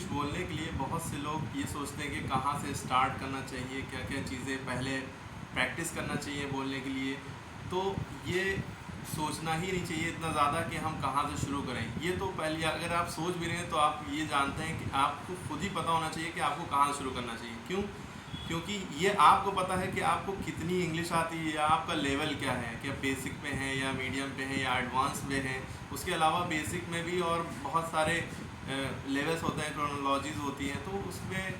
English बोलने के लिए बहुत से लोग ये सोचते हैं कि कहाँ से स्टार्ट करना चाहिए, क्या क्या चीज़ें पहले प्रैक्टिस करना चाहिए बोलने के लिए। तो ये सोचना ही नहीं चाहिए इतना ज़्यादा कि हम कहाँ से शुरू करें। ये तो पहले अगर आप सोच भी रहे हैं तो आप ये जानते हैं कि आपको खुद ही पता होना चाहिए कि आपको कहाँ से शुरू करना चाहिए। क्यों? क्योंकि ये आपको पता है कि आपको कितनी इंग्लिश आती है या आपका लेवल क्या है, क्या बेसिक पे है या मीडियम पे है या एडवांस में है। उसके अलावा बेसिक में भी और बहुत सारे लेवल्स होते हैं, क्रोनोलॉजीज होती हैं। तो उसमें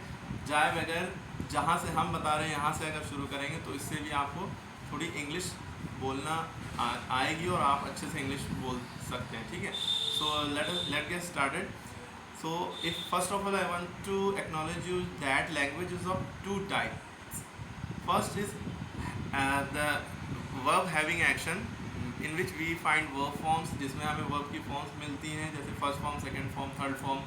जाए बगैर जहाँ से हम बता रहे हैं यहाँ से अगर शुरू करेंगे तो इससे भी आपको थोड़ी इंग्लिश बोलना आएगी और आप अच्छे से इंग्लिश बोल सकते हैं। ठीक है, so let get started. So, if first of all I want to acknowledge you that language is of two types. First is the verb having action, in which we find verb forms, जिसमें हमें verb की forms मिलती हैं, जैसे first form, second form, third form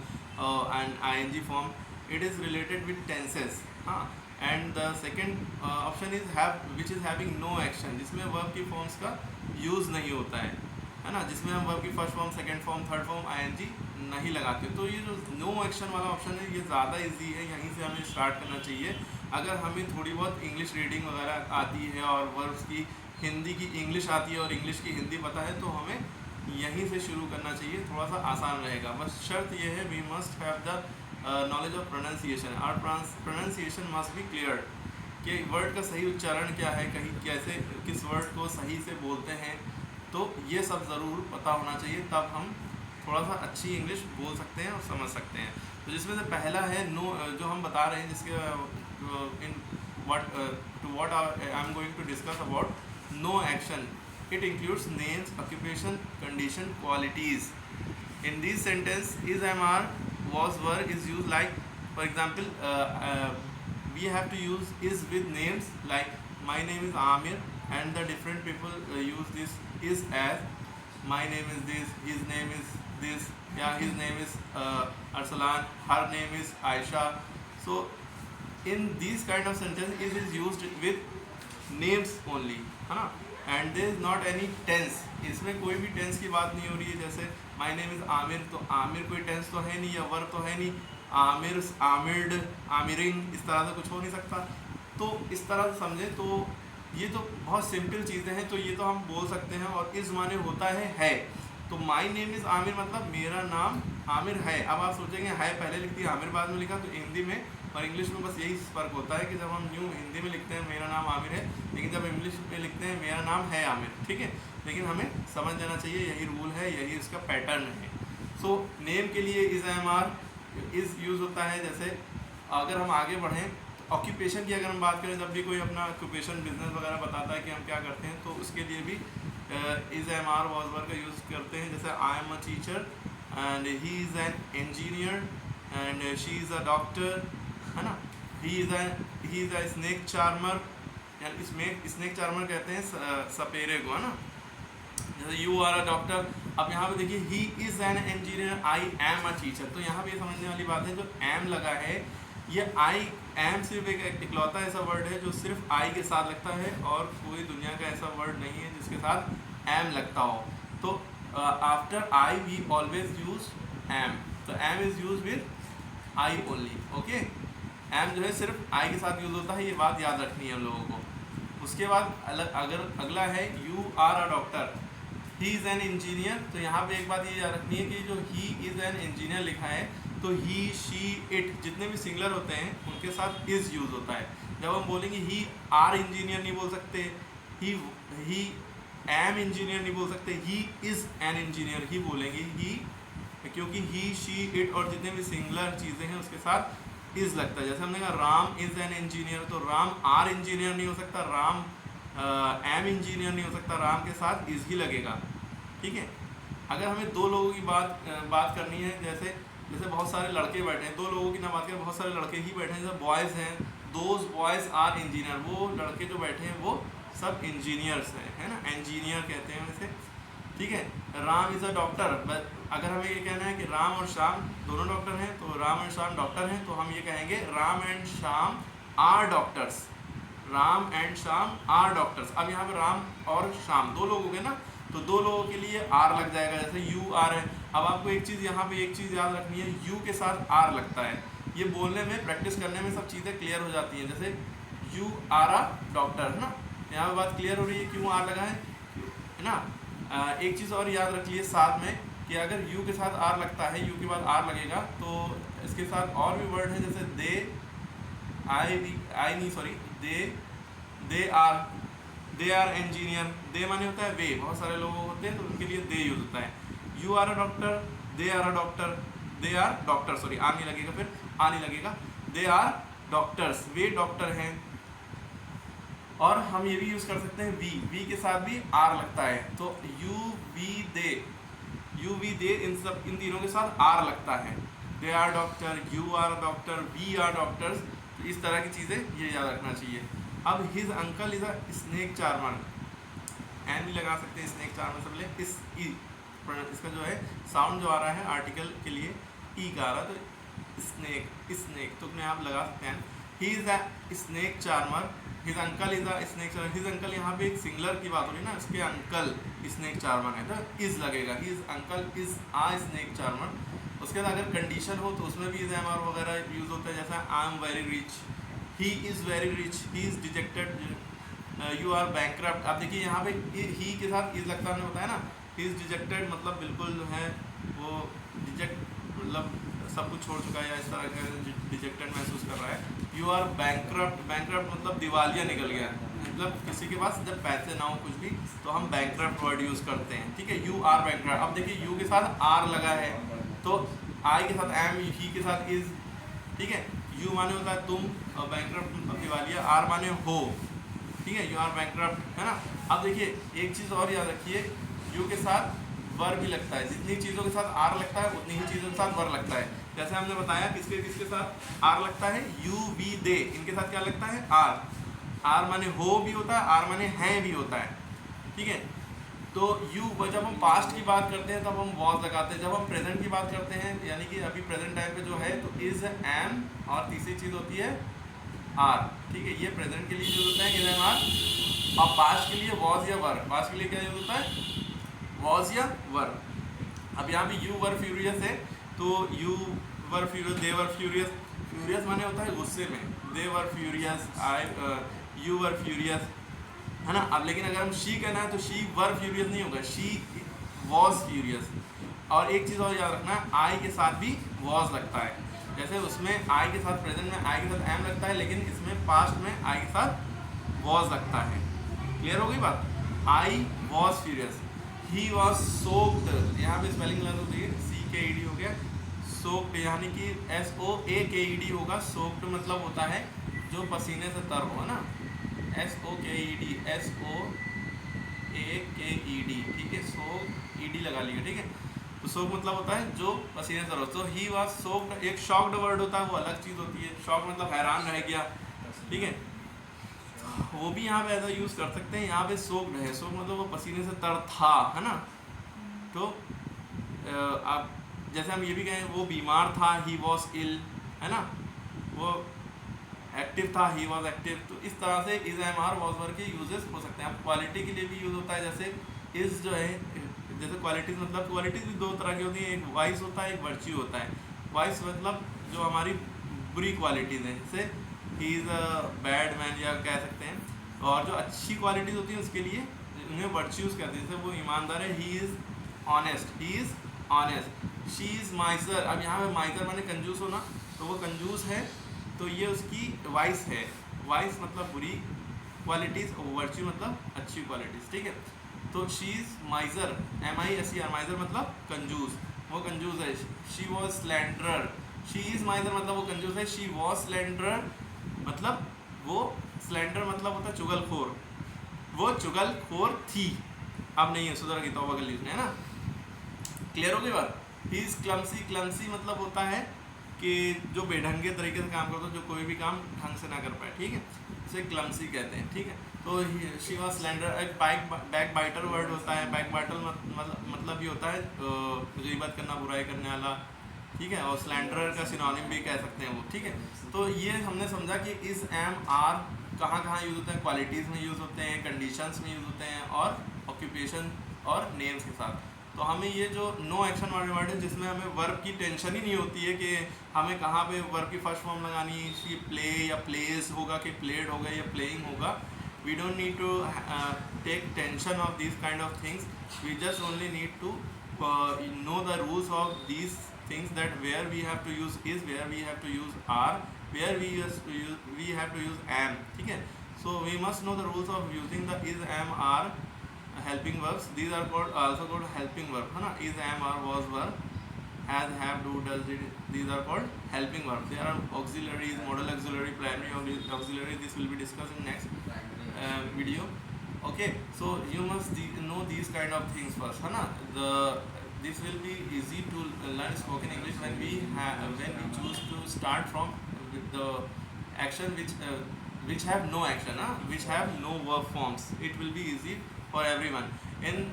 and ing form. It is related with tenses. हाँ, and the second option is have, which is having no action, जिसमें verb की forms का use नहीं होता है ना, जिसमें हम वर्ब की first form, second form, third form ING नहीं लगाते। तो ये जो नो एक्शन वाला ऑप्शन है ये ज़्यादा इजी है, यहीं से हमें स्टार्ट करना चाहिए। अगर हमें थोड़ी बहुत इंग्लिश रीडिंग वगैरह आती है और वर्ब्स की हिंदी की इंग्लिश आती है और इंग्लिश की हिंदी पता है तो हमें यहीं से शुरू करना चाहिए, थोड़ा सा आसान रहेगा। बस शर्त ये है, we must have the knowledge of pronunciation. और प्रोनाउंसिएशन मस्ट बी क्लियर कि वर्ड का सही उच्चारण क्या है, कहीं कैसे किस वर्ड को सही से बोलते हैं। तो ये सब ज़रूर पता होना चाहिए, तब हम थोड़ा सा अच्छी इंग्लिश बोल सकते हैं और समझ सकते हैं। तो जिसमें से पहला है नो, जो हम बता रहे हैं, जिसके in what I am going to discuss about no action. It includes names, occupation, condition, qualities. In this sentence is am are was were is use, like for example we have to use is with names, like my name is Amir, and the different people use this is as my name is this, his name is this, yeah, his name is Arsalan, her name is Aisha. So in these kind of sentences it is used with names only, है ना, and there is not any tense. इसमें कोई भी tense की बात नहीं हो रही है। जैसे my name is आमिर, तो आमिर कोई टेंस तो है नहीं या वर्ब तो है नहीं। आमिर, आमिर्ड, आमिरिंग, इस तरह से कुछ हो नहीं सकता। तो इस तरह से समझें तो ये तो बहुत सिंपल चीज़ें हैं, तो ये तो हम बोल सकते हैं। और इस माने होता है। तो माई नेम इज़ आमिर मतलब मेरा नाम आमिर है। अब आप सोचेंगे है पहले लिखती है आमिर बाद में लिखा, तो हिंदी में और इंग्लिश में बस यही फ़र्क होता है कि जब हम न्यू हिंदी में लिखते हैं मेरा नाम आमिर है, लेकिन जब इंग्लिश में लिखते हैं मेरा नाम है आमिर। ठीक है, लेकिन हमें समझ जाना चाहिए यही रूल है, यही इसका पैटर्न है। सो नेम के लिए is am are is use होता है। जैसे अगर हम आगे बढ़ें तो ऑक्यूपेशन की अगर हम बात करें, जब भी कोई अपना ऑक्यूपेशन बिजनेस वगैरह बताता है कि हम क्या करते हैं, तो उसके लिए भी is am are was were का यूज़ करते हैं। जैसे I am a teacher and he is an engineer and she is a doctor, है ना। He is a snake charmer, यानी स्नेक चार्मर कहते हैं सपेरे को, है ना। जैसे यू आर अ डॉक्टर। अब यहाँ पे देखिए ही is an engineer, I am a teacher. तो यहाँ पे ये समझने वाली बात है, जो एम लगा है ये आई एम सिर्फ एक इकलौता ऐसा वर्ड है जो सिर्फ आई के साथ लगता है, और कोई दुनिया का ऐसा वर्ड नहीं है जिसके साथ एम लगता हो। तो after I we always use am, तो am is use with I only. Okay, am जो है सिर्फ आई के साथ यूज़ होता है, ये बात याद रखनी है हम लोगों को। उसके बाद अगला है you are a doctor, he is an engineer. तो यहाँ पे एक बात ये याद रखनी है कि जो ही इज़ एन इंजीनियर लिखा है, तो ही, शी, इट जितने भी सिंगुलर होते हैं उनके साथ इज़ यूज़ होता है। जब हम बोलेंगे ही आर इंजीनियर नहीं बोल सकते, ही एम इंजीनियर नहीं बोल सकते, ही इज़ एन इंजीनियर ही बोलेंगे। ही, क्योंकि ही, शी, इट और जितने भी सिंगुलर चीज़ें हैं उसके साथ इज़ लगता है। जैसे हमने कहा राम इज़ एन इंजीनियर, तो राम आर इंजीनियर नहीं हो सकता, राम एम इंजीनियर नहीं हो सकता, राम के साथ इज़ ही लगेगा। ठीक है, अगर हमें दो लोगों की बात करनी है, जैसे बहुत सारे लड़के बैठे हैं, दो लोगों की ना बात करें, बहुत सारे लड़के ही बैठे हैं, जैसे बॉयज़ हैं, दोज बॉयज़ आर इंजीनियर, वो लड़के जो बैठे हैं वो सब इंजीनियर्स हैं, है ना, इंजीनियर कहते हैं वैसे। ठीक है, राम इज़ अ डॉक्टर। अगर हमें ये कहना है कि राम और श्याम दोनों डॉक्टर हैं, तो राम और श्याम डॉक्टर हैं, तो हम ये कहेंगे Ram and Shyam are doctors, Ram and Shyam are doctors. अब यहाँ पे राम और श्याम दो लोग हो गए ना, तो दो लोगों के लिए आर लग जाएगा। जैसे यू आर है, अब आपको एक चीज़ यहाँ पे एक चीज़ याद रखनी है, यू के साथ आर लगता है। ये बोलने में प्रैक्टिस करने में सब चीज़ें क्लियर हो जाती हैं। जैसे यू आर अ डॉक्टर, है ना, यहाँ पे बात क्लियर हो रही है क्यों आर लगा है ना। एक चीज़ और याद रखिए साथ में कि अगर यू के साथ आर लगता है, यू के बाद आर लगेगा, तो इसके साथ और भी वर्ड है जैसे दे, दे आर इंजीनियर। दे माने होता है वे, बहुत सारे लोग होते हैं तो उनके लिए दे यूज होता है। You are a doctor, they are a doctor, they are doctor, sorry a नहीं लगेगा, फिर आ नहीं लगेगा, दे आर डॉक्टर्स, वे डॉक्टर हैं। और हम ये भी यूज कर सकते हैं वी के साथ भी आर लगता है, तो यू वी दे इन तीनों के साथ आर लगता है। They are doctor, you are doctor, we are doctors, तो इस तरह की चीज़ें ये याद रखना चाहिए। अब his uncle is a snake charmer, an भी लगा सकते हैं स्नेक चार्मर से पहले। इस ई इसका जो है साउंड जो आ रहा है आर्टिकल के लिए ई का आ रहा है, तो स्नेक तो अपने आप लगा सकते हैं। ही is a snake charmer, his uncle is a snake charmer. His uncle यहाँ पे एक सिंगलर की बात हो रही है ना, उसके अंकल स्नेक चार्मर है तो इज़ लगेगा, his uncle is a snake charmer. उसके बाद अगर कंडीशन हो तो उसमें भी इज एम आर वगैरह यूज़ होता है, जैसा I am very rich, he is very rich, he is dejected, you are bankrupt. अब देखिए यहाँ पे ही के साथ इज लगता हमने बताया ना, ही इज़ डिजेक्टेड मतलब बिल्कुल जो है वो डिजेक्ट मतलब सब कुछ छोड़ चुका है या इस तरह का डिजेक्टेड महसूस कर रहा है। यू आर बैंकक्रप्ट, बैंकक्रप्ट मतलब दिवालिया निकल गया, मतलब किसी के पास जब पैसे ना हो कुछ भी तो हम बैंकक्रप्ट वर्ड यूज़ करते हैं, ठीक है। यू आर बैंकक्रप्ट, अब देखिए यू के साथ आर लगा है तो आई के साथ एम, ही के साथ इज, ठीक है। यू माने होता है तुम और बैंकक्रप्ट मतलब दिवालिया, आर माने हो, ठीक है, यू आर बैंकक्रप्ट, है ना। अब देखिए एक चीज़ और याद रखिए, यू के साथ वर भी लगता है, जितनी चीज़ों के साथ आर लगता है उतनी ही चीज़ों के साथ वर लगता है। जैसे हमने बताया किसके किसके साथ आर लगता है, यू वी दे, इनके साथ क्या लगता है आर। आर माने हो भी होता है, आर माने हैं भी होता है, ठीक है। तो यू जब हम पास्ट की बात करते हैं तब हम वॉज लगाते हैं, जब हम प्रेजेंट की बात करते हैं यानी कि अभी प्रेजेंट टाइम पे जो है तो इज एम, और तीसरी चीज़ होती है आर, ठीक है। ये प्रेजेंट के लिए यूज होता है इज एम आर, और पास्ट के लिए वॉज या वर। पास्ट के लिए क्या यूज होता है वॉज या वर। अब यहाँ पे यू वर फ्यूरियस है तो you were furious, they were furious, furious माने होता है गुस्से में, दे वर फ्यूरियस, यू वर फ्यूरियस, है ना। अब लेकिन अगर हम शी कहना है तो शी वर फ्यूरियस नहीं होगा, शी वॉज फ्यूरियस। और एक चीज़ और याद रखना, आई के साथ भी वॉज लगता है, जैसे उसमें आई के साथ प्रेजेंट में आई के साथ एम लगता है, लेकिन इसमें पास्ट में आई के साथ वॉज लगता है। क्लियर हो गई बात। I was furious, he was soaked, यहाँ पे स्पेलिंग गलत होती है, सी के ई डी हो गया, सोक्ड यानी कि एस ओ ए के ई डी होगा। सोक्ड मतलब होता है जो पसीने से तर हो, है ना, एस ओ के ई डी, एस ओ ए के ई डी, ठीक है, सोक ई डी लगा लिया, ठीक है। तो सोक मतलब होता है जो पसीने से रो। तो ही वॉज सोक्ड, एक शॉक्ड वर्ड होता है वो अलग चीज़ होती है, शॉक मतलब हैरान रह गया, ठीक है, वो भी यहाँ पे ऐसा यूज़ कर सकते हैं। यहाँ पे सोक्ड है, सोक मतलब वो पसीने से तर था, है ना। तो अब जैसे हम ये भी कहें वो बीमार था, ही वॉज इल, है ना, वो एक्टिव था, ही वॉज एक्टिव। तो इस तरह से is am are was were के यूजेस हो सकते हैं। अब क्वालिटी के लिए भी यूज़ होता है, जैसे इज़ जो है, जैसे क्वालिटीज़ मतलब क्वालिटीज़ भी दो तरह की होती है, एक वाइस होता है, एक वर्च्यू होता है। वाइस मतलब जो हमारी बुरी क्वालिटीज़ हैं, जैसे ही इज़ अ बैड मैन या कह सकते हैं, और जो अच्छी क्वालिटीज़ होती हैं उसके लिए उन्हें वर्च्यूज़ कहते हैं। जैसे वो ईमानदार है, he is honest, he is honest, she is माइजर। अब यहाँ पे माइजर माने कंजूस होना, तो वो कंजूस है तो ये उसकी वाइस है। वाइस मतलब बुरी क्वालिटीज़ और वर्च्यू मतलब अच्छी क्वालिटीज़, ठीक है। तो she is miser, M I S E R, miser मतलब कंजूस, वो कंजूस है। She was slanderer, she is miser मतलब वो कंजूस है, शी वॉज स्लैंडरर मतलब वो स्लैंडर मतलब होता है चुगलखोर, वो चुगलखोर थी। अब नहीं है, सुधर गई, तौबा कर ली उसने, है ना। क्लियर हो गई बात। ही इज़ क्लमसी, क्लमसी मतलब होता है कि जो बेढंगे तरीके से काम करता है, जो कोई भी काम ढंग से ना कर पाए, ठीक है, इसे क्लमसी कहते हैं, ठीक है। तो शी वॉज स्लैंडर। एक बैक बाइटर वर्ड होता है, बैक बाइटर मतलब भी होता है गीबत करना, बुराई करने वाला, ठीक है, और स्लैंडरर का सिनोनिम भी कह सकते हैं वो, ठीक है। तो ये हमने समझा कि इज़ एम आर कहाँ कहाँ यूज़ होते हैं, क्वालिटीज़ में यूज़ होते हैं, कंडीशंस में यूज़ होते हैं, और ऑक्यूपेशन और नेम्स के साथ। तो हमें ये जो नो एक्शन वाले वर्ड है जिसमें हमें वर्ब की टेंशन ही नहीं होती है कि हमें कहाँ पे वर्ब की फर्स्ट फॉर्म लगानी है, कि प्ले या प्लेस होगा कि प्लेड होगा या प्लेइंग होगा. We don't need to take tension of this kind of things. We just only need to know the rules of these things, that where we have to use is, where we have to use are, where we have to use am. ठीक है. So we must know the rules of using the is, am, are helping verbs. These are also called helping verb, है ना. is, am, are, was, were, has, have, do, does, did. These are called helping verbs. There are auxiliaries, modal auxiliary, primary auxiliary. This will be discussed in next video. Okay, so you must know these kind of things first, है ना. This will be easy to learn spoken English when we choose to start from the action which have no action, which have no verb forms. It will be easy for everyone. In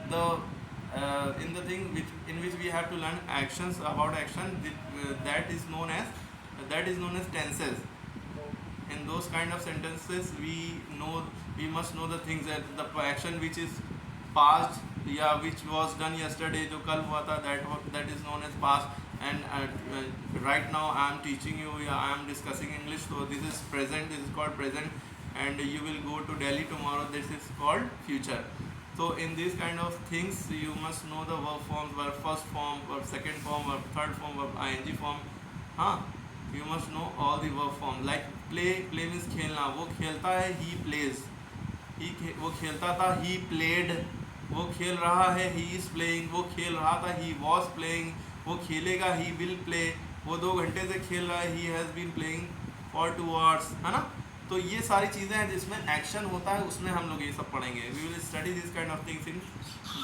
the thing in which we have to learn actions about action, that is known as tenses. In those kind of sentences we must know the things, that the action which is past या which was done yesterday, जो कल हुआ था, that is known as past. And right now I am teaching you, I am discussing English, so this is present, this is called present. And you will go to Delhi tomorrow, this is called future. So in these kind of things you must know the verb forms, verb first form, verb second form, verb third form, verb ing form. You must know all the verb forms. Like play means खेलना, वो खेलता है he plays, वो खेलता था he played, वो खेल रहा है he is playing, वो खेल रहा था he was playing, वो खेलेगा he will play, वो 2 घंटे से खेल रहा है he has been playing for 2 hours, है ना. तो ये सारी चीज़ें हैं जिसमें एक्शन होता है, उसमें हम लोग ये सब पढ़ेंगे. We will study this kind of things in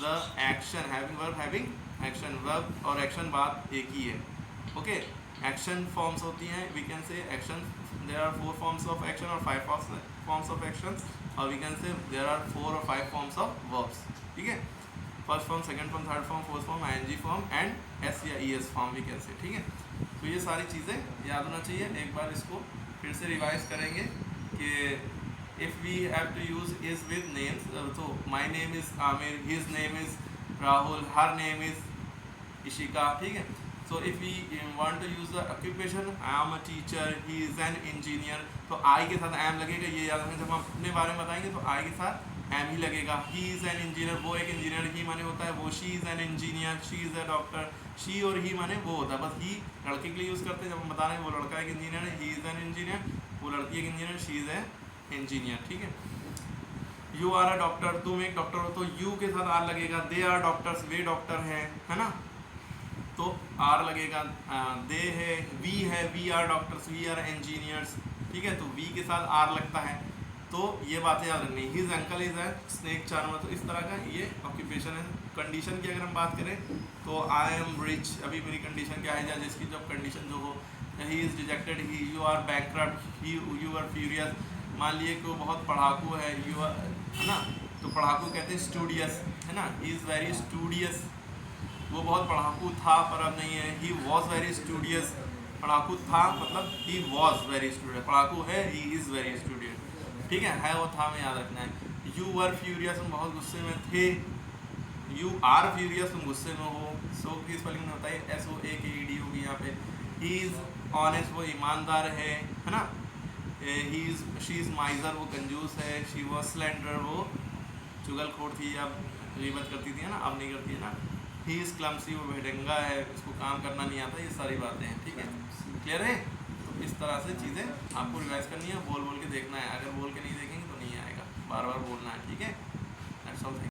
the action, having verb, having action. Verb और एक्शन बात एक ही है. ओके, एक्शन फॉर्म्स होती हैं, we can say action, there are 4 forms of action और 5 फॉर्म्स ऑफ एक्शन, और we can say there are 4 और 5 फॉर्म्स ऑफ वर्ब्स. ठीक है, first form, second form, third form, fourth form, ING form and S या ES form we can say. ठीक है, तो ये सारी चीज़ें याद होना चाहिए. एक बार इसको फिर से रिवाइज करेंगे कि if we have to use is with names, तो my name is Aamir, his name is Rahul, her name is Ishika. ठीक है, so if we want to use the occupation, I am a teacher, he is an engineer, तो I के साथ M लगेगा. ये याद रखें, जब हम अपने बारे में बताएंगे तो आई के साथ एम ही लगेगा. ही इज़ एन इंजीनियर, वो एक इंजीनियर, ही माने होता है वो, she is an engineer, she is a doctor, she और ही माने वो होता है. बस ही लड़के के लिए यूज़ करते हैं, जब हम बता रहे हैं वो लड़का एक इंजीनियर है, ही इज़ एन इंजीनियर, वो लड़की एक engineer, she is a engineer. ठीक है, यू आर अ डॉक्टर, तुम एक डॉक्टर हो, तो यू के साथ आर लगेगा. दे आर डॉक्टर्स, वे डॉक्टर हैं, है ना, तो आर लगेगा. दे है, we are doctors, we are engineers. ठीक है, तो वी के साथ आर लगता है. तो ये बातें याद रखनी. His uncle is a snake charmer, तो इस तरह का ये ऑक्यूपेशन है. कंडीशन की अगर हम बात करें तो आई एम रिच, अभी मेरी कंडीशन क्या है, या जिसकी जब कंडीशन जो हो, he is dejected, he, you are bankrupt, he, you are furious. मान लिए कि वो बहुत पढ़ाकू है, यू आर, है ना, तो पढ़ाकू कहते हैं स्टूडियस, है ना. ही इज़ वेरी स्टूडियस, वो बहुत पढ़ाकू था पर अब नहीं है. ही वॉज वेरी स्टूडियस, पढ़ाकू था मतलब ही वॉज वेरी स्टूडियस, पढ़ाकू है, ही इज़ वेरी स्टूडियस. ठीक है, वो था में याद रखना है. यू वर फ्यूरियस, तुम बहुत गुस्से में थे. यू आर फ्यूरियस, तुम गुस्से में हो. सो की स्पेलिंग में होता है SOAKED होगी यहाँ पे. ही इज़ ऑनेस्ट, वो ईमानदार है ना. शी इज़ माइजर, वो कंजूस है. शी वॉज स्लेंडर, वो चुगलखोर थी या गीबत करती थी, है ना, अब नहीं करती है ना. ही इज़ क्लमसी, वो भेड़ंगा है, उसको काम करना नहीं आता. ये सारी बातें हैं. ठीक है, क्लियर है. तो इस तरह से चीज़ें आपको रिवाइज करनी है, बोल के देखना है. अगर बोल के नहीं देखेंगे तो नहीं आएगा, बार बार बोलना है. ठीक है, दैट्स ऑल.